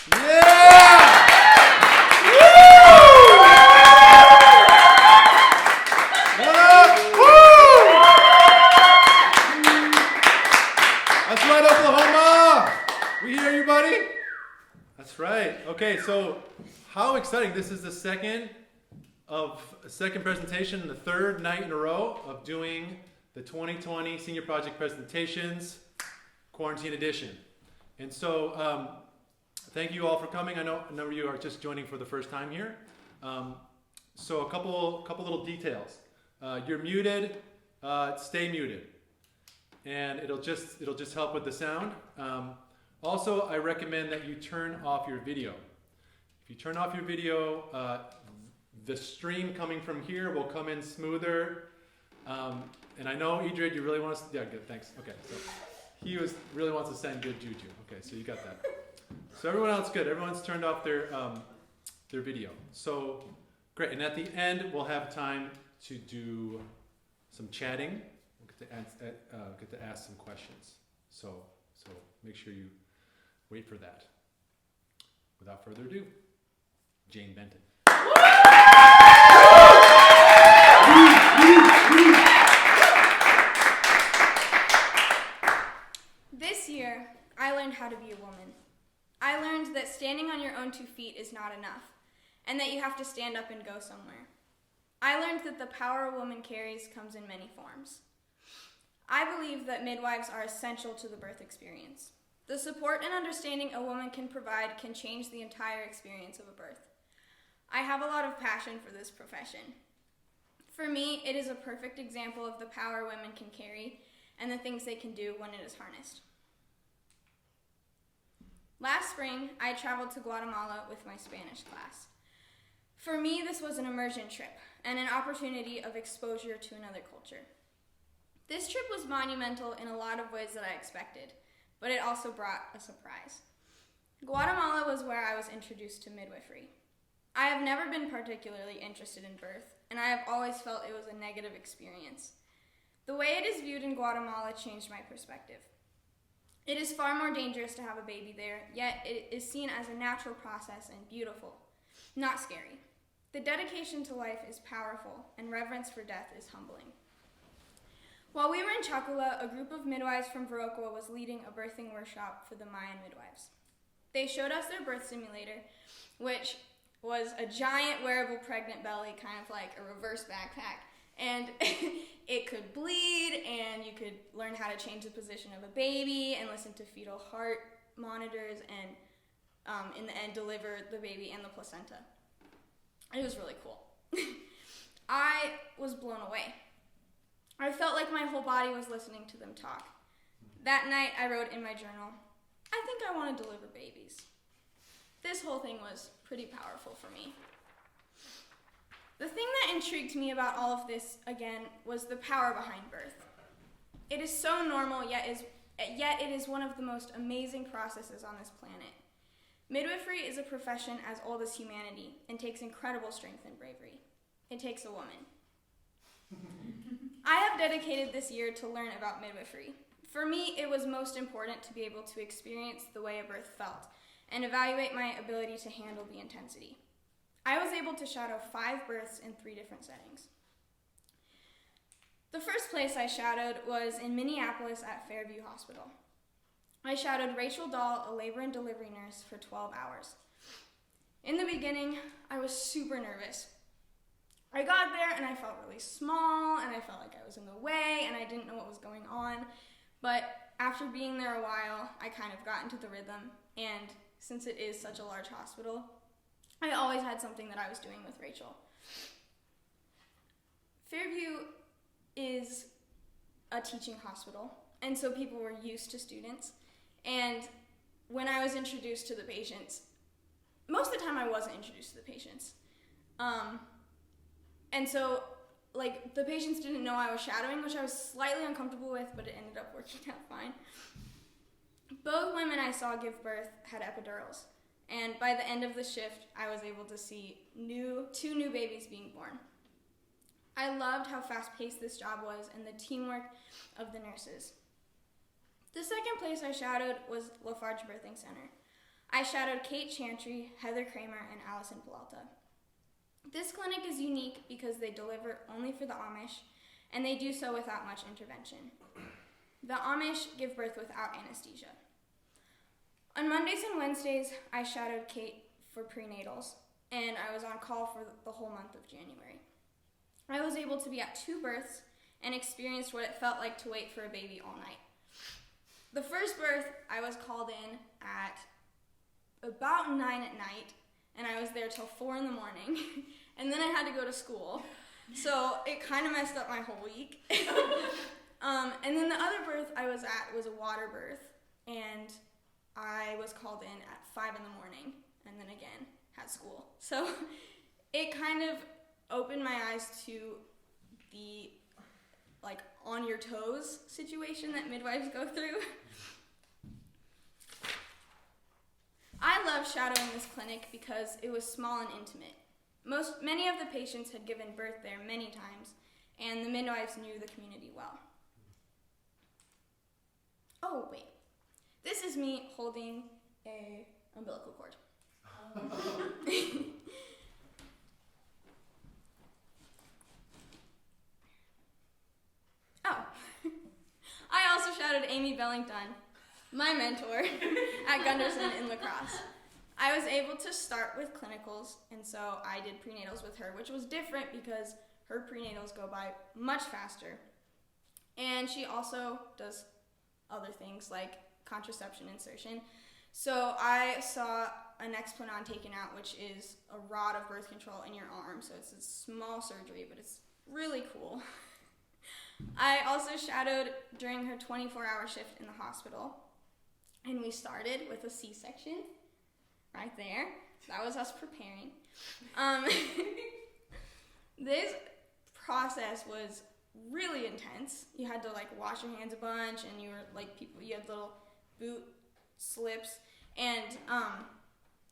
Yeah! What up? Woo! That's right, Oklahoma! We hear you, buddy? That's right. Okay, so how exciting. This is the second presentation and the third night in a row of doing the 2020 Senior Project Presentations Quarantine Edition. And so thank you all for coming. I know a number of you are just joining for the first time here. So a couple little details. You're muted. Stay muted, and it'll just help with the sound. Also, I recommend that you turn off your video. If you turn off your video, the stream coming from here will come in smoother. And I know, Idrid, you really want to... Yeah, good, thanks. Okay, so he really wants to send good juju. Okay, so you got that. So everyone else good. Everyone's turned off their video. So great. And at the end, we'll have time to do some chatting. We'll get to ask some questions. So make sure you wait for that. Without further ado, Jane Benton. This year, I learned how to be a woman. I learned that standing on your own 2 feet is not enough, and that you have to stand up and go somewhere. I learned that the power a woman carries comes in many forms. I believe that midwives are essential to the birth experience. The support and understanding a woman can provide can change the entire experience of a birth. I have a lot of passion for this profession. For me, it is a perfect example of the power women can carry and the things they can do when it is harnessed. Last spring, I traveled to Guatemala with my Spanish class. For me, this was an immersion trip and an opportunity of exposure to another culture. This trip was monumental in a lot of ways that I expected, but it also brought a surprise. Guatemala was where I was introduced to midwifery. I have never been particularly interested in birth, and I have always felt it was a negative experience. The way it is viewed in Guatemala changed my perspective. It is far more dangerous to have a baby there, yet it is seen as a natural process and beautiful, not scary. The dedication to life is powerful, and reverence for death is humbling. While we were in Chacula, a group of midwives from Viroqua was leading a birthing workshop for the Mayan midwives. They showed us their birth simulator, which was a giant wearable pregnant belly, kind of like a reverse backpack. And it could bleed, and you could learn how to change the position of a baby and listen to fetal heart monitors and, in the end, deliver the baby and the placenta. It was really cool. I was blown away. I felt like my whole body was listening to them talk. That night, I wrote in my journal, I think I want to deliver babies. This whole thing was pretty powerful for me. The thing that intrigued me about all of this, again, was the power behind birth. It is so normal, yet it is one of the most amazing processes on this planet. Midwifery is a profession as old as humanity and takes incredible strength and bravery. It takes a woman. I have dedicated this year to learn about midwifery. For me, it was most important to be able to experience the way a birth felt and evaluate my ability to handle the intensity. I was able to shadow 5 births in 3 different settings. The first place I shadowed was in Minneapolis at Fairview Hospital. I shadowed Rachel Dahl, a labor and delivery nurse, for 12 hours. In the beginning, I was super nervous. I got there and I felt really small and I felt like I was in the way and I didn't know what was going on. But after being there a while, I kind of got into the rhythm, and since it is such a large hospital, I always had something that I was doing with Rachel. Fairview is a teaching hospital, and so people were used to students. And when I was introduced to the patients, most of the time I wasn't introduced to the patients. And so, the patients didn't know I was shadowing, which I was slightly uncomfortable with, but it ended up working out fine. Both women I saw give birth had epidurals, and by the end of the shift, I was able to see 2 new babies being born. I loved how fast-paced this job was and the teamwork of the nurses. The second place I shadowed was Lafarge Birthing Center. I shadowed Kate Chantry, Heather Kramer, and Allison Peralta. This clinic is unique because they deliver only for the Amish, and they do so without much intervention. The Amish give birth without anesthesia. On Mondays and Wednesdays, I shadowed Kate for prenatals, and I was on call for the whole month of January. I was able to be at 2 births and experienced what it felt like to wait for a baby all night. The first birth, I was called in at about 9 at night, and I was there till 4 in the morning, and then I had to go to school. So it kind of messed up my whole week. And then the other birth I was at was a water birth, and I was called in at 5 in the morning, and then again had school. So it kind of opened my eyes to the on your toes situation that midwives go through. I love shadowing this clinic because it was small and intimate. Many of the patients had given birth there many times, and the midwives knew the community well. Oh, wait. This is me holding a umbilical cord. Oh. I also shadowed Amy Bellington, my mentor, at Gunderson in lacrosse. I was able to start with clinicals, and so I did prenatals with her, which was different because her prenatals go by much faster. And she also does other things like contraception insertion. So I saw an Explanon taken out, which is a rod of birth control in your arm. So it's a small surgery, but it's really cool. I also shadowed during her 24-hour shift in the hospital. And we started with a C-section right there. That was us preparing. This process was really intense. You had to wash your hands a bunch, and you were you had little boot slips. And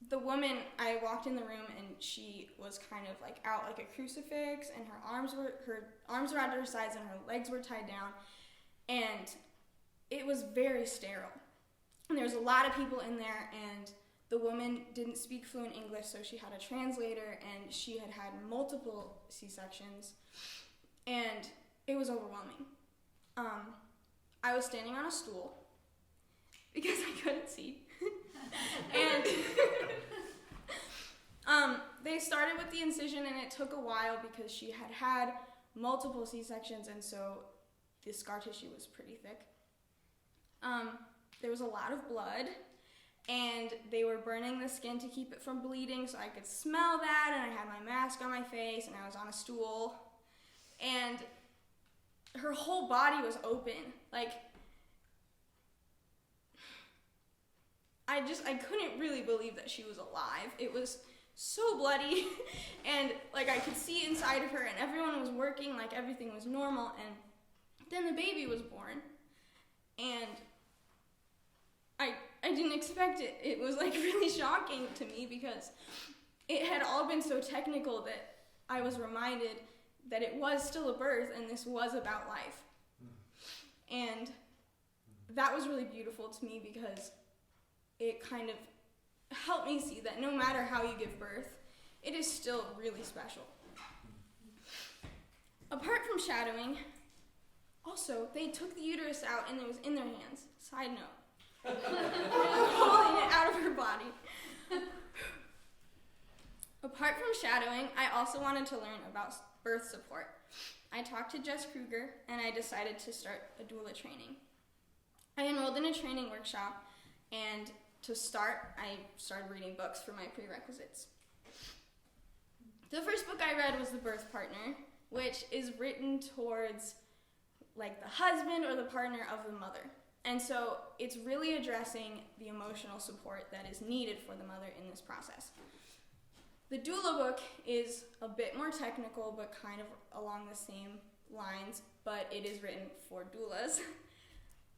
the woman, I walked in the room, and she was kind of out like a crucifix, and her arms were at her sides, and her legs were tied down, and it was very sterile. And there was a lot of people in there, and the woman didn't speak fluent English, so she had a translator, and she had had multiple C-sections, and it was overwhelming. I was standing on a stool because I couldn't see. And they started with the incision, and it took a while because she had had multiple C-sections, and so the scar tissue was pretty thick. There was a lot of blood, and they were burning the skin to keep it from bleeding, so I could smell that, and I had my mask on my face, and I was on a stool, and her whole body was open. I couldn't really believe that she was alive. It was so bloody, and I could see inside of her, and everyone was working everything was normal, and then the baby was born, and I didn't expect it. It was really shocking to me because it had all been so technical that I was reminded that it was still a birth and this was about life. And that was really beautiful to me because it kind of helped me see that no matter how you give birth, it is still really special. Apart from shadowing, also, they took the uterus out and it was in their hands. Side note. Pulling it out of her body. Apart from shadowing, I also wanted to learn about birth support. I talked to Jess Kruger, and I decided to start a doula training. I enrolled in a training workshop, and to start, I started reading books for my prerequisites. The first book I read was The Birth Partner, which is written towards the husband or the partner of the mother. And so it's really addressing the emotional support that is needed for the mother in this process. The doula book is a bit more technical, but kind of along the same lines, but it is written for doulas.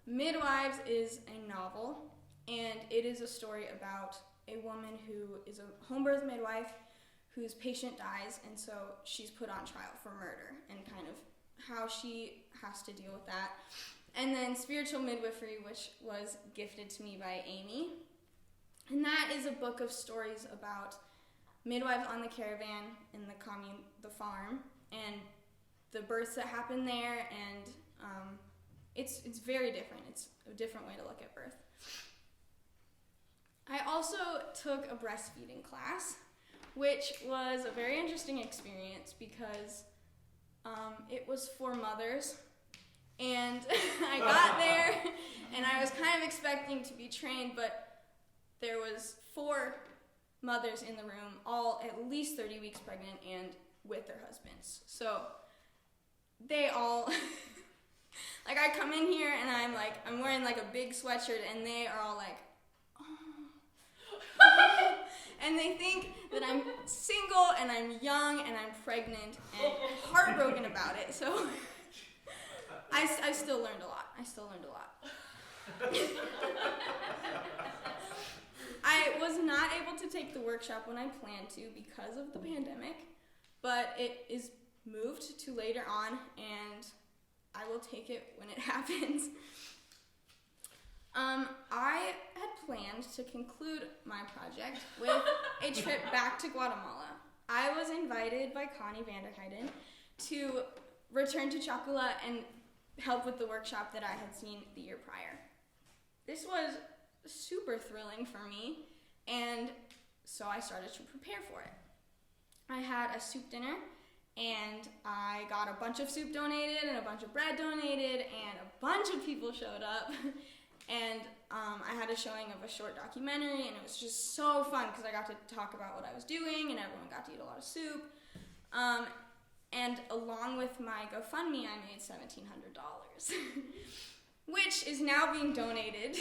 Midwives is a novel, and it is a story about a woman who is a home birth midwife whose patient dies, and so she's put on trial for murder, and kind of how she has to deal with that. And then spiritual midwifery, which was gifted to me by Amy, And that is a book of stories about midwives on the caravan in the farm, and the births that happen there, and it's very different. It's a different way to look at birth. I also took a breastfeeding class, which was a very interesting experience because it was for mothers, and I got there and I was kind of expecting to be trained, but there was 4 mothers in the room, all at least 30 weeks pregnant and with their husbands. So they all like, I come in here and I'm wearing like a big sweatshirt, and they are all like, oh. And they think that I'm single and I'm young and I'm pregnant and heartbroken about it. So I still learned a lot. I was not able to take the workshop when I planned to because of the pandemic, but it is moved to later on, and I will take it when it happens. I had planned to conclude my project with a trip back to Guatemala. I was invited by Connie Vanderheiden to return to Chocula and help with the workshop that I had seen the year prior. This was super thrilling for me, and so I started to prepare for it. I had a soup dinner, and I got a bunch of soup donated and a bunch of bread donated, and a bunch of people showed up. And I had a showing of a short documentary, and it was just so fun because I got to talk about what I was doing, and everyone got to eat a lot of soup. And along with my GoFundMe, I made $1,700, which is now being donated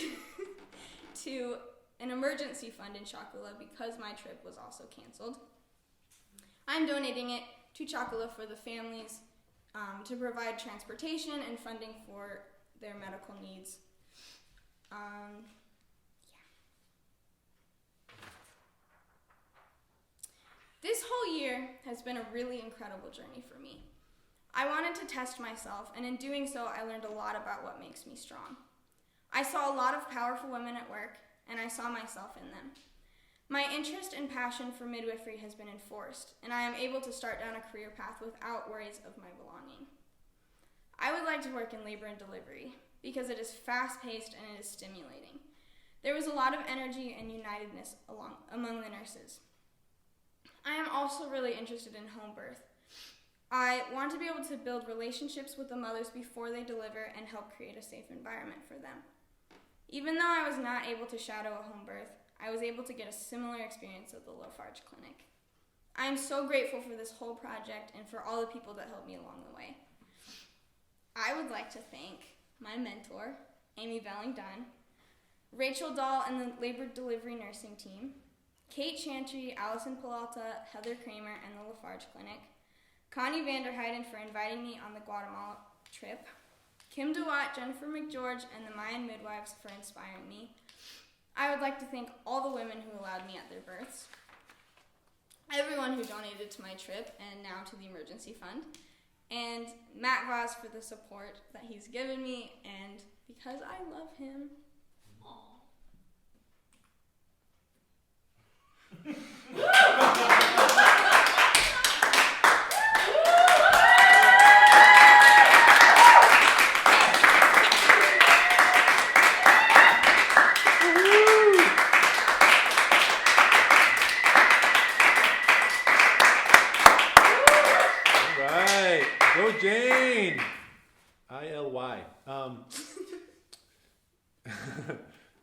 to an emergency fund in Chocula because my trip was also canceled. I'm donating it to Chocula for the families to provide transportation and funding for their medical needs. This whole year has been a really incredible journey for me. I wanted to test myself, and in doing so, I learned a lot about what makes me strong. I saw a lot of powerful women at work, and I saw myself in them. My interest and passion for midwifery has been enforced, and I am able to start down a career path without worries of my belonging. I would like to work in labor and delivery because it is fast-paced and it is stimulating. There was a lot of energy and unitedness among the nurses. I am also really interested in home birth. I want to be able to build relationships with the mothers before they deliver and help create a safe environment for them. Even though I was not able to shadow a home birth, I was able to get a similar experience at the Lafarge Clinic. I am so grateful for this whole project and for all the people that helped me along the way. I would like to thank my mentor, Amy Belling-Dunn, Rachel Dahl and the Labor Delivery Nursing Team, Kate Chantry, Allison Peralta, Heather Kramer, and the Lafarge Clinic, Connie Vanderheiden for inviting me on the Guatemala trip, Kim DeWatt, Jennifer McGeorge, and the Mayan midwives for inspiring me. I would like to thank all the women who allowed me at their births, everyone who donated to my trip and now to the emergency fund, and Matt Voss for the support that he's given me, and because I love him. Go Jane! ILY.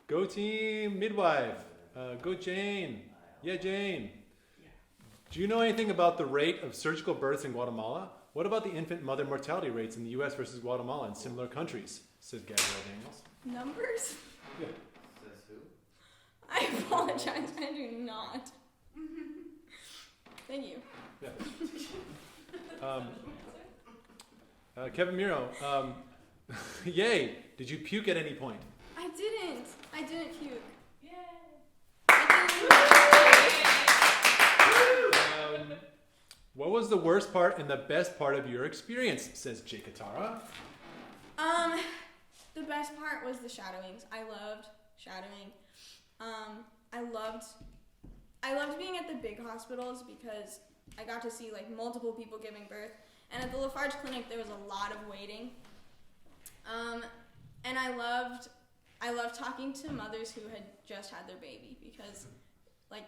Go team midwife. Go Jane. Yeah, Jane. Do you know anything about the rate of surgical births in Guatemala? What about the infant mother mortality rates in the U.S. versus Guatemala and similar countries? Says Gabrielle Daniels. Numbers? Says who? I apologize, I do not. Thank you. Yeah. Kevin Miro, yay! Did you puke at any point? I didn't puke. Yay! What was the worst part and the best part of your experience? Says Jay Katara. The best part was the shadowings. I loved shadowing. I loved being at the big hospitals because I got to see like multiple people giving birth. And at the Lafarge Clinic, there was a lot of waiting. And I loved talking to mothers who had just had their baby because, like,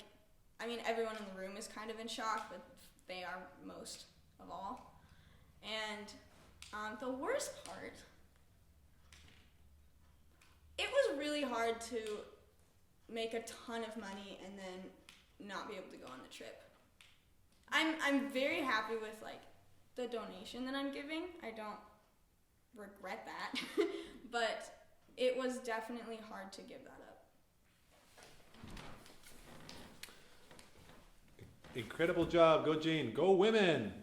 I mean, everyone in the room is kind of in shock, but they are most of all. And the worst part, it was really hard to make a ton of money and then not be able to go on the trip. I'm very happy with like the donation that I'm giving. I don't regret that, but it was definitely hard to give that up. Incredible job. Go Jean. Go women.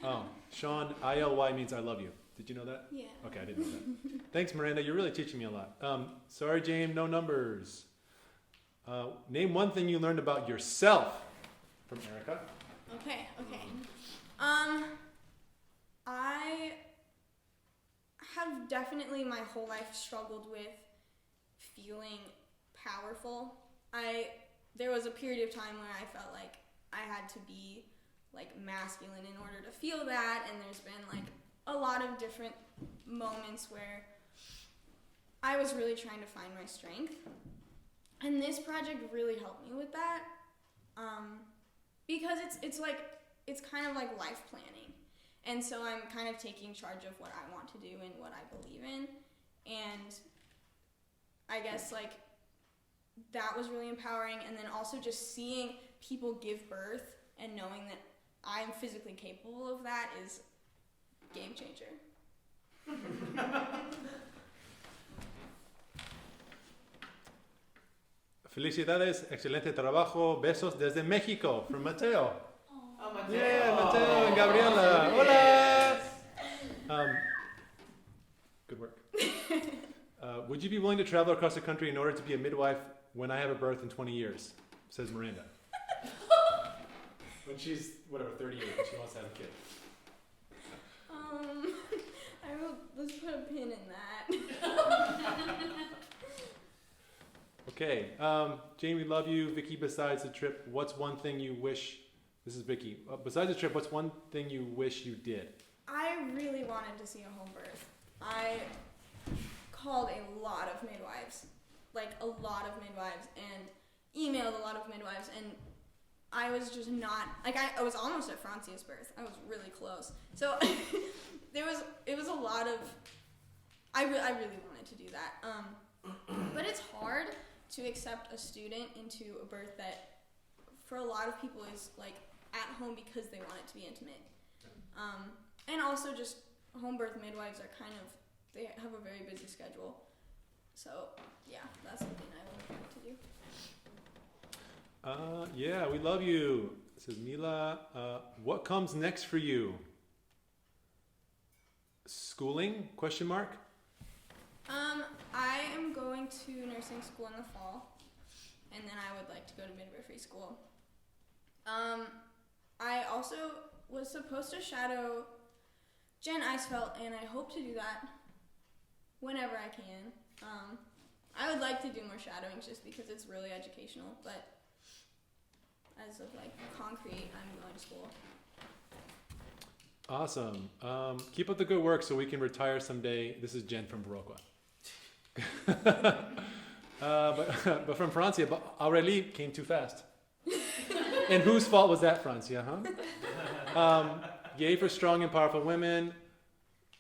Oh, Sean, ILY means I love you. Did you know that? Yeah. Okay, I didn't know that. Thanks, Miranda. You're really teaching me a lot. Sorry, James, no numbers. Name one thing you learned about yourself from Erica. Okay. I have definitely my whole life struggled with feeling powerful. There was a period of time where I felt like I had to be like masculine in order to feel that, and there's been like a lot of different moments where I was really trying to find my strength. And this project really helped me with that. Because it's kind of like life planning. And so I'm kind of taking charge of what I want to do and what I believe in. And I guess like that was really empowering. And then also just seeing people give birth and knowing that I'm physically capable of that is game changer. Felicidades, excelente trabajo, besos desde México, from Mateo. Oh, Mateo. Yeah, Mateo and Gabriela. Hola. Good work. Would you be willing to travel across the country in order to be a midwife when I have a birth in 20 years? Says Miranda. When she's, 38, and she wants to have a kid. Let's put a pin in that. Okay, Jane, we love you. Vicky, besides the trip, what's one thing you wish, this is Vicky, besides the trip, what's one thing you wish you did? I really wanted to see a home birth. I called a lot of midwives, and emailed a lot of midwives, and I was just not, I was almost at Francia's birth. I was really close. So it was a lot of, I really wanted to do that. But it's hard to accept a student into a birth that for a lot of people is like at home because they want it to be intimate. And also just home birth midwives are they have a very busy schedule. So yeah, that's something I would like to do. Yeah, we love you. This is Mila. What comes next for you? Schooling? Question mark? I am going to nursing school in the fall, and then I would like to go to midwifery school. I also was supposed to shadow Jen Eisfeld, and I hope to do that whenever I can. I would like to do more shadowing just because it's really educational, but as of like concrete, I'm going to school. Awesome. Keep up the good work so we can retire someday. This is Jen from Baroqua. But from Francia, but Aurélie came too fast. And whose fault was that, Francia, huh? Yay for strong and powerful women.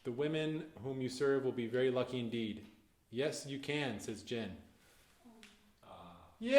The women whom you serve will be very lucky indeed. Yes, you can, says Jen. Yay!